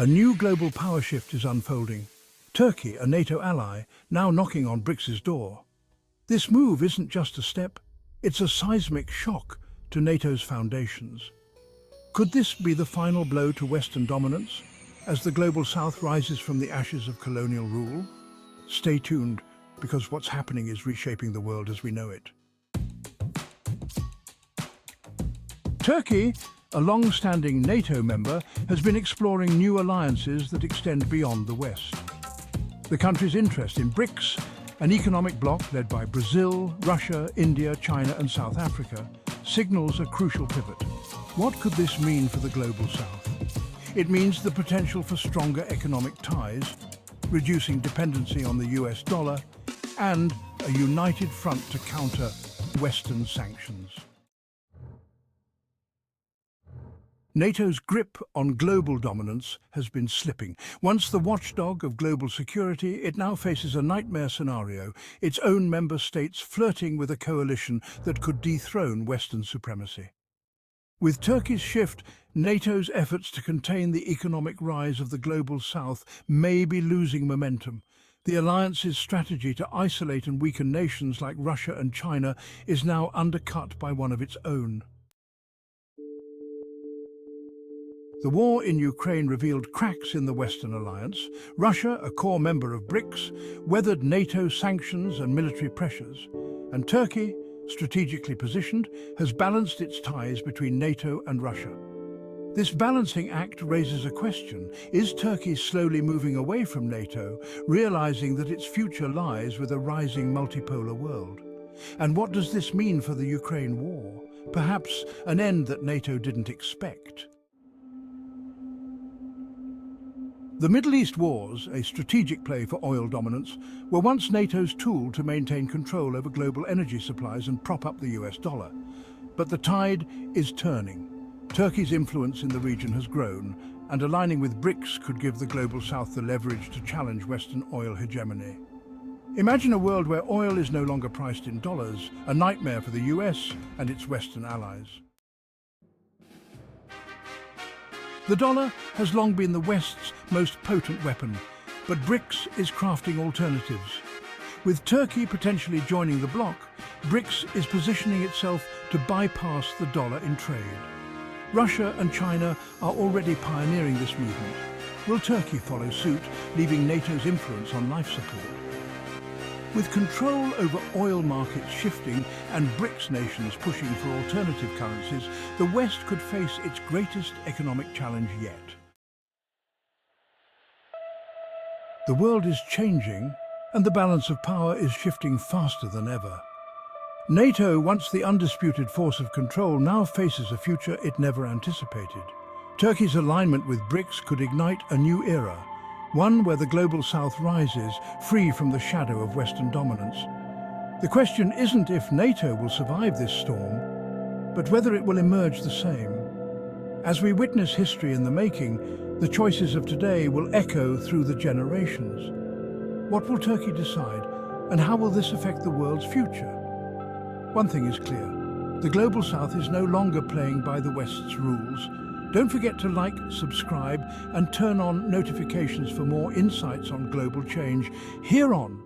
A new global power shift is unfolding. Turkey, a NATO ally, now knocking on BRICS' door. This move isn't just a step, it's a seismic shock to NATO's foundations. Could this be the final blow to Western dominance, as the global South rises from the ashes of colonial rule? Stay tuned, because what's happening is reshaping the world as we know it. Turkey, a long-standing NATO member, has been exploring new alliances that extend beyond the West. The country's interest in BRICS, an economic bloc led by Brazil, Russia, India, China and South Africa, signals a crucial pivot. What could this mean for the global South? It means the potential for stronger economic ties, reducing dependency on the US dollar, and a united front to counter Western sanctions. NATO's grip on global dominance has been slipping. Once the watchdog of global security, it now faces a nightmare scenario, its own member states flirting with a coalition that could dethrone Western supremacy. With Turkey's shift, NATO's efforts to contain the economic rise of the global South may be losing momentum. The alliance's strategy to isolate and weaken nations like Russia and China is now undercut by one of its own. The war in Ukraine revealed cracks in the Western alliance. Russia, a core member of BRICS, weathered NATO sanctions and military pressures. And Turkey, strategically positioned, has balanced its ties between NATO and Russia. This balancing act raises a question. Is Turkey slowly moving away from NATO, realizing that its future lies with a rising multipolar world? And what does this mean for the Ukraine war? Perhaps an end that NATO didn't expect. The Middle East wars, a strategic play for oil dominance, were once NATO's tool to maintain control over global energy supplies and prop up the US dollar. But the tide is turning. Turkey's influence in the region has grown, and aligning with BRICS could give the global South the leverage to challenge Western oil hegemony. Imagine a world where oil is no longer priced in dollars, a nightmare for the US and its Western allies. The dollar has long been the West's most potent weapon, but BRICS is crafting alternatives. With Turkey potentially joining the bloc, BRICS is positioning itself to bypass the dollar in trade. Russia and China are already pioneering this movement. Will Turkey follow suit, leaving NATO's influence on life support? With control over oil markets shifting and BRICS nations pushing for alternative currencies, the West could face its greatest economic challenge yet. The world is changing, and the balance of power is shifting faster than ever. NATO, once the undisputed force of control, now faces a future it never anticipated. Turkey's alignment with BRICS could ignite a new era, one where the global South rises, free from the shadow of Western dominance. The question isn't if NATO will survive this storm, but whether it will emerge the same. As we witness history in the making, the choices of today will echo through the generations. What will Turkey decide, and how will this affect the world's future? One thing is clear, the global South is no longer playing by the West's rules. Don't forget to like, subscribe, and turn on notifications for more insights on global change here on